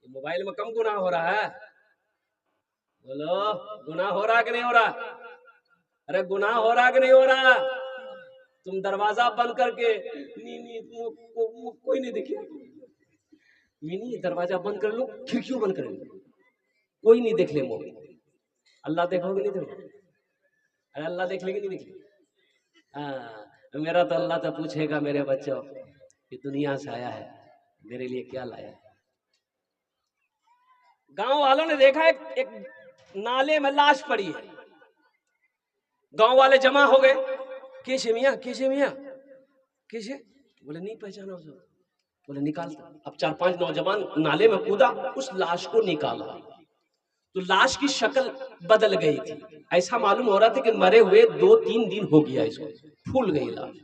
Mobile में कम गुनाह हो रहा है? बोलो, गुनाह हो रहा कि नहीं हो रहा? अरे गुनाह हो रहा कि नहीं हो रहा? तुम दरवाजा बंद करके कोई नहीं दिखे, नहीं दरवाजा बंद कर लो, खिड़कियों बंद कर लो, कोई नहीं देख ले मोबाइल। अल्लाह देखोगे नहीं देखोगे? अरे अल्लाह देख लेगी नहीं देख लेगी? हाँ, मेरा तो अल्लाह तो पूछेगा मेरे बच्चों कि दुनिया से आया है, मेरे लिए क्या लाया है? गांव वालों ने देखा एक नाले में लाश पड़ी है। गांव वाले जमा हो गए, कैसे मियाँ कैसे मियाँ कैसे? बोले नहीं पहचाना उसे। बोले निकालता। अब 4-5 नौजवान नाले में कूदा, उस लाश को निकाला तो लाश की शक्ल बदल गई थी। ऐसा मालूम हो रहा था कि मरे हुए 2-3 दिन हो गया, इसको फूल गई लाश।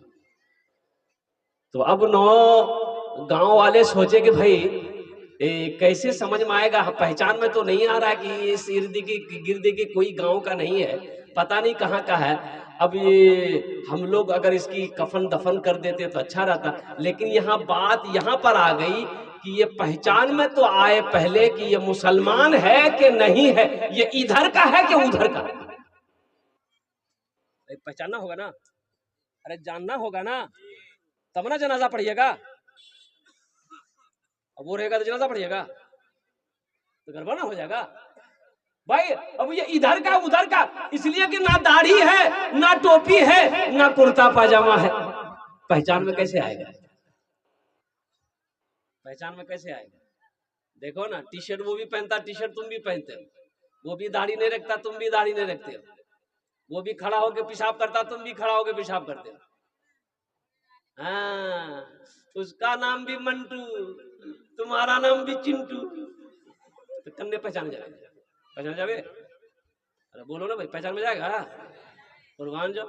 तो अब गांव वाले सोचे कि भाई कैसे समझ में आएगा, पहचान में तो नहीं आ रहा कि इस इर्द गिर्द के कोई गांव का नहीं है, पता नहीं कहाँ का है। अब ये हम लोग अगर इसकी कफन दफन कर देते तो अच्छा रहता, लेकिन यहाँ बात यहाँ पर आ गई कि ये पहचान में तो आए पहले कि ये मुसलमान है कि नहीं है, ये इधर का है कि उधर का। पहचानना होगा ना, अरे जानना होगा ना, तब ना जनाजा पढ़िएगा। अब वो रहेगा तो जनाजा पढ़िएगा, तो गड़बड़ ना हो जाएगा भाई। अब ये इधर का उधर का, इसलिए कि ना दाढ़ी है, ना टोपी है, ना कुर्ता पाजामा है, पहचान में कैसे आएगा? पहचान में कैसे आएगा? देखो ना, टी शर्ट वो भी पहनता, टी शर्ट तुम भी पहनते हो, वो भी दाढ़ी नहीं रखता, तुम भी दाढ़ी नहीं रखते हो, वो भी खड़ा होकर पेशाब करता, तुम भी खड़ा होकर पेशाब करते हो। हाँ, उसका नाम भी मंटू, तुम्हारा नाम भी चिंटू, तो कन्ने पहचान जाएगा? पहचान जावे? अरे बोलो ना भाई, पहचान में जाएगा? कुर्बान जो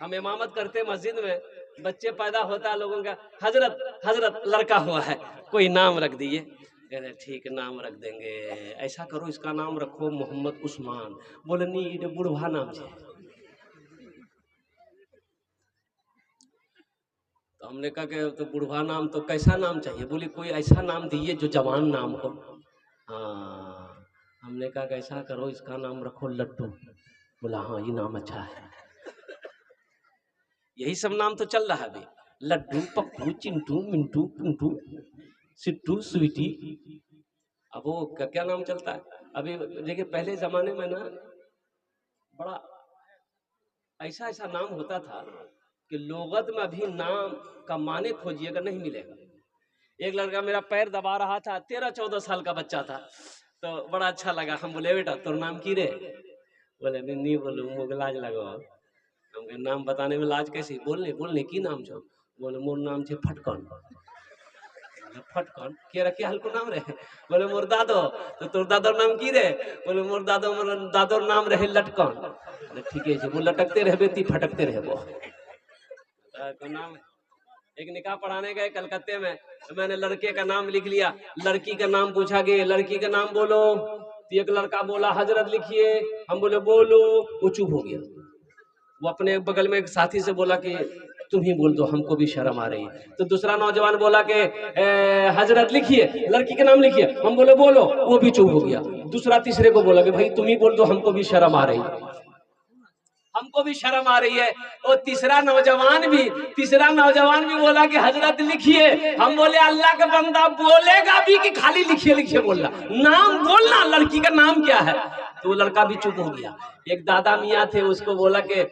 हम इमामत करते मस्जिद में, बच्चे पैदा होता है लोगों का, हजरत हजरत लड़का हुआ है, कोई नाम रख दिए, कहते ठीक नाम रख देंगे, ऐसा करो इसका नाम रखो मोहम्मद उस्मान। बोले नहीं, ये बुढ़वा नाम है। तो हमने कहा कि तो बुढ़वा नाम तो कैसा नाम चाहिए? बोली कोई ऐसा नाम दिए जो जवान नाम हो। हाँ, हमने कहा कि ऐसा करो इसका नाम रखो लड्डू। बोला हाँ ये नाम अच्छा है। यही सब नाम तो चल रहा है अभी, लड्डू, पप्पू, चिंटू, मिंटू, पिंटू, सिट्टू, स्वीटी, अब वो क्या नाम चलता है अभी। देखिए पहले जमाने में ना बड़ा ऐसा ऐसा नाम होता था कि लोगत में अभी नाम का माने खोजिएगा नहीं मिलेगा। एक लड़का मेरा पैर दबा रहा था, 13-14 साल का बच्चा था, तो बड़ा अच्छा लगा। हम बोले बेटा तोर नाम की रे? बोले नहीं बोलू मुझे लाज लगो। हम नाम बताने में लाज कैसी? बोलने की नाम छो? बोले मोर नाम छे फटकन। फटकन के रखे हल्को नाम रहे? बोले मोर दादो। तो तोर दादोर नाम की रे? बोले मोर दादोर नाम रहे लटकन। ठीक है, वो लटकते रहे ती फटकते रहे वो। तो नाम एक निकाह पढ़ाने गए कलकत्ते में, तो मैंने लड़के का नाम लिख लिया, लड़की का नाम पूछा गया, लड़की का नाम बोलो, तो एक लड़का बोला हजरत लिखिए, हम बोले बोलो, वो चुप हो गया। वो अपने बगल में एक साथी से बोला कि तुम ही बोल दो, हमको भी शर्म आ रही है। तो दूसरा नौजवान बोला कि हजरत लिखिए, लड़की का नाम लिखिए, हम बोले बोलो, वो भी चुप हो गया। दूसरा तीसरे को बोला कि भाई तुम ही बोल दो, हमको भी शर्म आ रही है, हमको भी शर्म आ रही है। और तीसरा नौजवान भी बोला कि हजरत लिखिए, हम बोले अल्लाह का बंदा बोलेगा भी कि खाली लिखिए लिखिए बोलना, नाम बोलना, लड़की का नाम क्या है? तो वो लड़का भी चुप हो गया। एक दादा मियाँ थे, उसको बोला कि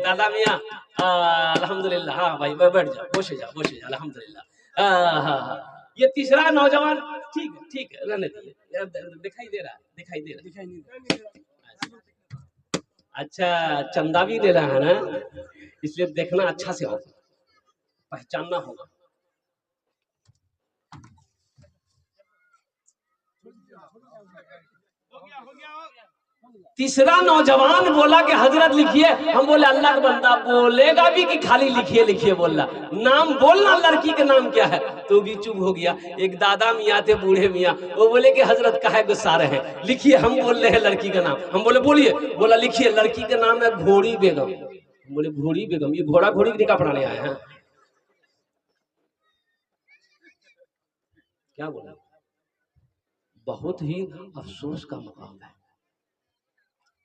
दादा मियाँ अल्हम्दुलिल्लाह, हाँ भाई बैठ जाओ, बोसे जाओ अल्हम्दुलिल्लाह। हाँ, ये तीसरा नौजवान ठीक है रहने दीजिए, दिखाई दे रहा। अच्छा, चंदा भी ले रहा है ना, इसलिए देखना अच्छा से हो, पहचानना होगा। तीसरा नौजवान बोला कि हजरत लिखिए, हम बोले अल्लाह का बंदा बोलेगा भी कि खाली लिखिए लिखिए बोलना, नाम बोलना, लड़की का नाम क्या है? तो भी चुप हो गया। एक दादा मियाँ थे, बूढ़े मियाँ, वो बोले कि हजरत काहे गुस्सा रहे हैं, लिखिए, हम बोल रहे हैं लड़की का नाम। हम बोले बोलिए। बोला लिखिए, लड़की का नाम है घोड़ी बेगम। बोले घोड़ी बेगम, ये घोड़ा घोड़ी की निकाह पढ़ाने आए हैं? क्या बोला? बहुत ही अफसोस का मकाम है।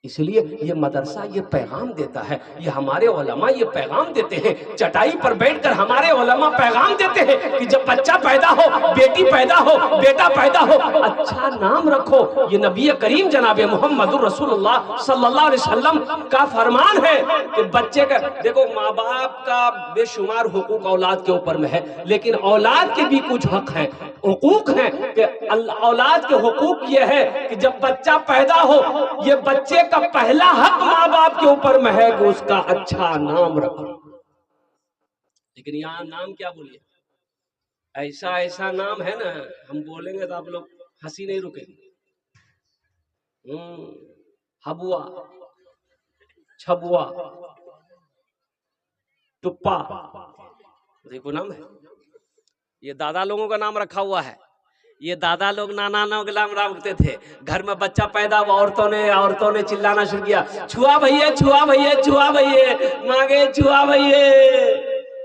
इसलिए ये मदरसा ये पैगाम देता है, ये हमारे उलमा ये पैगाम देते हैं, चटाई पर बैठकर हमारे उलमा पैगाम देते हैं कि जब बच्चा पैदा हो, बेटी पैदा हो, बेटा पैदा हो, अच्छा नाम रखो। ये नबी करीम जनाब मोहम्मद रसूलुल्लाह सल्लल्लाहु अलैहि वसल्लम का फरमान है कि बच्चे का, देखो माँ बाप का बेशुमार हुकूक औलाद के ऊपर में है, लेकिन औलाद के भी कुछ हक है, हुकूक है कि औलाद के हुकूक ये है कि जब बच्चा पैदा हो, ये बच्चे का पहला हक माँ बाप के ऊपर में है कि उसका अच्छा नाम रखो। लेकिन यहाँ नाम क्या बोलिए, ऐसा ऐसा नाम है ना, हम बोलेंगे तो आप लोग हंसी नहीं रुकेंगे। हबुआ, छबुआ, टुप्पा, देखो नाम है। ये दादा लोगों का नाम रखा हुआ है। ये दादा लोग नाना लोग नाम रखते थे। घर में बच्चा पैदा हुआ, औरतों ने चिल्लाना शुरू किया, छुआ भैया, छुआ भैया, छुआ भैया, मांगे छुआ भैया।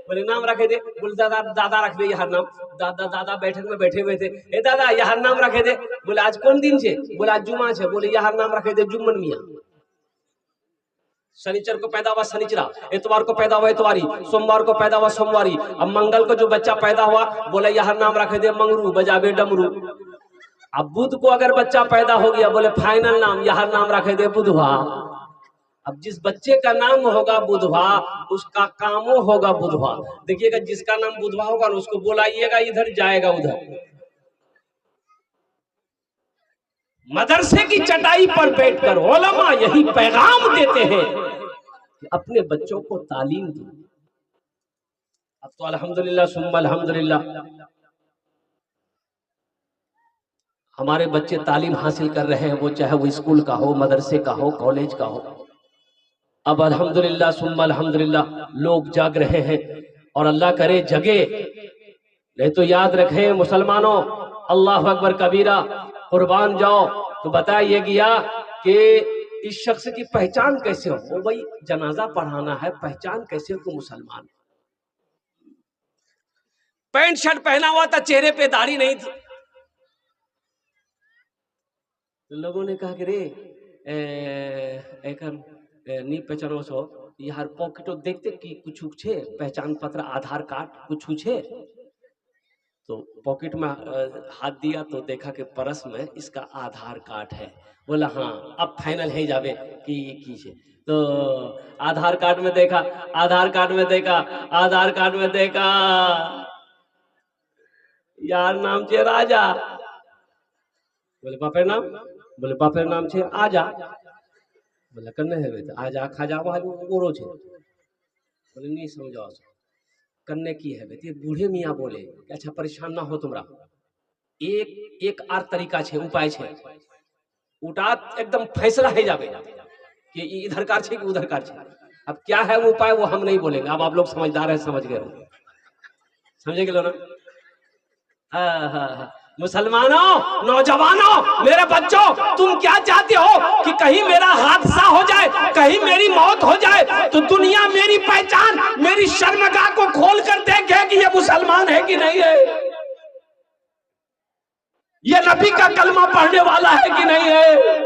बोले नाम रखे थे, बोले दादा दादा रख दे यह नाम। दादा बैठक में बैठे हुए थे, ए दादा यह नाम रखे थे। बोले आज कौन दिन छे? बोले आज जुमा छे। बोले यह नाम रखे थे जुम्मन मियाँ। शनिचर को पैदा हुआ शनिचरा, इतवार को पैदा हुआ इतवारी, सोमवार को पैदा हुआ सोमवारी। अब मंगल को जो बच्चा पैदा हुआ, बोले यह नाम रखे दे मंगरू, बजाबे डमरू। अब बुध को अगर बच्चा पैदा हो गया, बोले फाइनल नाम यह नाम रखे दे बुधवा। अब जिस बच्चे का नाम होगा बुधवा, उसका कामो होगा बुधवा। देखिएगा जिसका नाम बुधवा होगा उसको बुलाइएगा इधर, जाएगा उधर। मदरसे की चटाई पर बैठकर उलमा यही पैगाम देते हैं कि अपने बच्चों को तालीम दो। अब तो अल्हम्दुलिल्लाह सुम्मा अल्हम्दुलिल्लाह हमारे बच्चे तालीम हासिल कर रहे हैं, वो चाहे वो स्कूल का हो, मदरसे का हो, कॉलेज का हो। अब अल्हम्दुलिल्लाह सुम्मा अल्हम्दुलिल्लाह लोग जाग रहे हैं, और अल्लाह करे जगे। नहीं तो याद रखें मुसलमानों, अल्लाह अकबर कबीरा, कुर्बान जाओ। तो बताइए गया कि इस शख्स की पहचान कैसे हो? भाई जनाजा पढ़ाना है, पहचान कैसे हो मुसलमान? पैंट शर्ट पहना हुआ था, चेहरे पे दाढ़ी नहीं थी। तो लोगों ने कहा कि रे एक नी पहचानो सो यार पॉकेटो देखते कि कुछ छे, पहचान पत्र, आधार कार्ड कुछ छे। तो पॉकेट में हाथ दिया तो देखा कि पर्स में इसका आधार कार्ड है। बोला हाँ अब फाइनल है जावे कि ये की है। तो आधार कार्ड में देखा, आधार कार्ड में देखा, आधार कार्ड में देखा यार नाम छे राजा। बोले बापे नाम? बोले बापे नाम छे आजा। बोले कन्ने है आजा खाजा ओरो छे। बोले नहीं समझाओ करने की है बेटी। बूढ़े मियाँ बोले अच्छा परेशान ना हो तुमरा, एक आर तरीका छे, उपाय छे। उठा एकदम फैसला है जावे कि इधर कार छे कि उधर कार छे। अब क्या है वो उपाय वो हम नहीं बोलेंगे, अब आप लोग समझदार है, समझ गए हो, समझे गए ना? हाँ। मुसलमानों, नौजवानों, मेरे बच्चों, तुम क्या चाहते हो कि कहीं मेरा हादसा हो जाए, कहीं मेरी मौत हो जाए तो दुनिया मेरी पहचान, मेरी शर्मगाह को खोल कर देखे कि ये मुसलमान है कि नहीं है, ये नबी का कलमा पढ़ने वाला है कि नहीं है।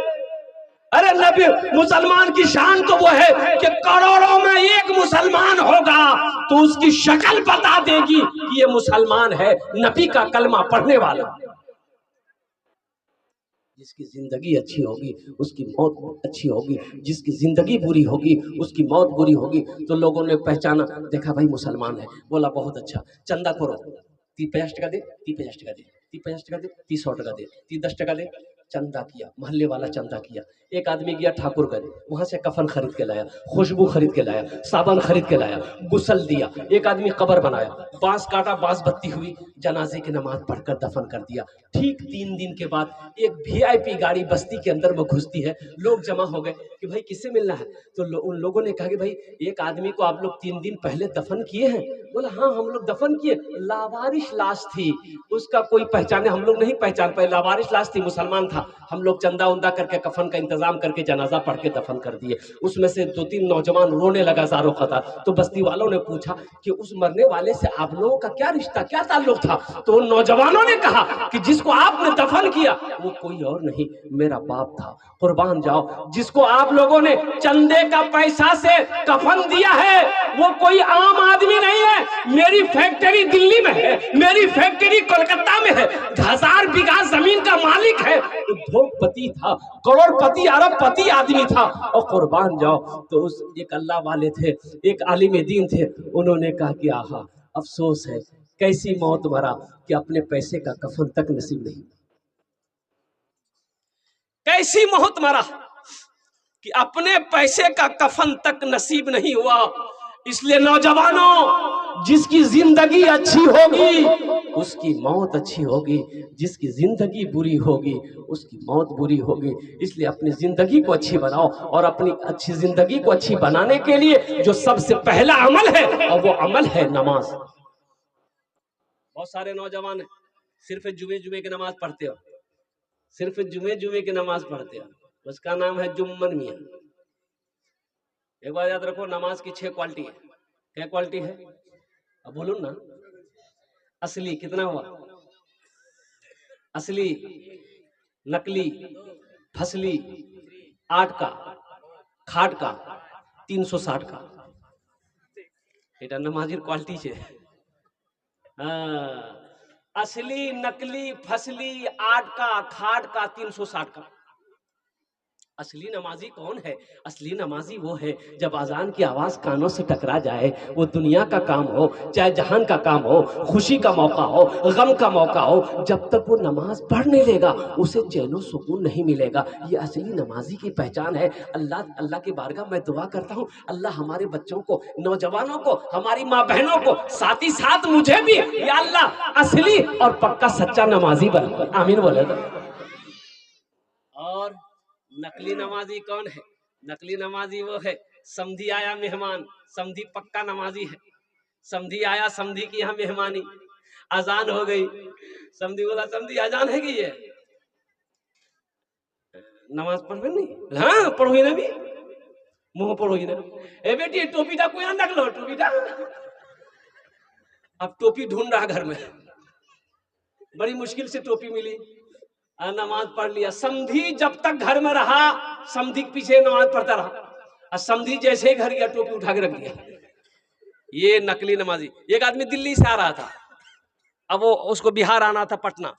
अरे नबी, मुसलमान की शान तो वो है कि करोड़ों में एक मुसलमान होगा तो उसकी शक्ल बता देगी कि ये मुसलमान है, नबी का कलमा पढ़ने वाला। जिसकी जिंदगी अच्छी होगी उसकी मौत अच्छी होगी, जिसकी जिंदगी बुरी होगी उसकी मौत बुरी होगी। तो लोगों ने पहचाना, देखा भाई मुसलमान है। बोला बहुत अच्छा, चंदा करो, 50 टका दे, 50 टका दे, 50 टका दे, 100 टका दे, 10 टका दे। चंदा किया, मोहल्ले वाला चंदा किया। एक आदमी गया ठाकुरगंज, वहां से कफन खरीद के लाया, खुशबू खरीद के लाया, साबन खरीद के लाया, गुसल दिया। एक आदमी कब्र बनाया, बांस काटा, बांस बत्ती हुई, जनाजे की नमाज पढ़कर दफन कर दिया। ठीक 3 दिन के बाद एक VIP गाड़ी बस्ती के अंदर में घुसती है। लोग जमा हो गए कि भाई किससे मिलना है। तो उन लोगों ने कहा कि भाई एक आदमी को आप लोग 3 दिन पहले दफन किए हैं। बोला हाँ हम लोग दफन किए, लावारिश लाश थी, उसका कोई पहचाने, हम लोग नहीं पहचान पाए, लावारिश लाश थी, मुसलमान था। था, हम लोग चंदा उंदा करके कफन का इंतजाम करके जनाजा पढ़ के दफन कर दिए। उसमें से 2-3 नौजवान रोने लगा ज़ारो ख़तर। तो बस्ती वालों ने पूछा कि उस मरने वाले से आप लोगों का क्या रिश्ता, क्या ताल्लुक था? तो उन नौजवानों ने कहा कि जिसको आपने दफन किया वो कोई और नहीं, मेरा बाप था। कुर्बान जाओ, जिसको आप लोगों ने चंदे का पैसा से कफन दिया है वो कोई आम आदमी नहीं है। मेरी फैक्ट्री दिल्ली में है, मेरी फैक्ट्री कोलकाता में है, 1000 बीघा जमीन का मालिक है, उद्योगपति था, करोड़पति अरबपति आदमी था। और कुर्बान जाओ, तो उस एक अल्लाह वाले थे, एक आलिम दीन थे, उन्होंने कहा कि आहा अफसोस है, कैसी मौत मरा कि अपने पैसे का कफन तक नसीब नहीं, कैसी मौत मरा कि अपने पैसे का कफन तक नसीब नहीं हुआ। इसलिए नौजवानों, जिसकी जिंदगी अच्छी होगी उसकी मौत अच्छी होगी, जिसकी जिंदगी बुरी होगी उसकी मौत बुरी होगी। इसलिए अपनी जिंदगी को अच्छी बनाओ, और अपनी अच्छी जिंदगी को अच्छी बनाने के लिए जो सबसे पहला अमल है, और वो अमल है नमाज। बहुत सारे नौजवान सिर्फ जुमे जुमे की नमाज पढ़ते हो, सिर्फ जुमे जुमे की नमाज पढ़ते हो, उसका नाम है जुम्मन मियाँ। एक बार याद रखो, नमाज की 6 क्वालिटी है। क्या क्वालिटी है? अब बोलूं ना, असली कितना हुआ? असली, नकली, फसली, 8 का, खाट का, 360 का। এটা नमाजिर क्वालिटी है। असली, नकली, फसली, 8 का, खाट का, 360 का। असली नमाजी कौन है? असली नमाजी वो है जब अजान की आवाज कानों से टकरा जाए, वो दुनिया का काम हो चाहे जहान का काम हो, खुशी का मौका हो गम का मौका हो, जब तक वो नमाज पढ़ नहीं लेगा उसे चैन और सुकून नहीं मिलेगा। ये असली नमाजी की पहचान है। अल्लाह की बारगाह मैं दुआ करता हूँ, अल्लाह हमारे बच्चों को, नौजवानों को, हमारी माँ बहनों को, साथ ही साथ मुझे भी, या अल्लाह असली और पक्का सच्चा नमाजी बना। आमीन बोले तो। और नकली नमाजी कौन है? नकली नमाजी वो है, समधी आया मेहमान, समधी पक्का नमाजी है। समधी आया, समधी की यहाँ मेहमानी, अजान हो गई, समधी बोला समधी अजान है कि ये नमाज पढ़ नहीं? हाँ पढ़ोगी ना भी, मुंह पढ़ोगी ना। ए बेटी टोपीटा कोई ना रख लो, टोपीटा। अब टोपी ढूंढ रहा घर में, बड़ी मुश्किल से टोपी मिली, नमाज पढ़ लिया। समधी जब तक घर में रहा, समधी के पीछे नमाज पढ़ता रहा, और समधी जैसे ही घर गया टोपी उठा के रख दिया। ये नकली नमाजी। एक आदमी दिल्ली से आ रहा था, अब वो उसको बिहार आना था, पटना।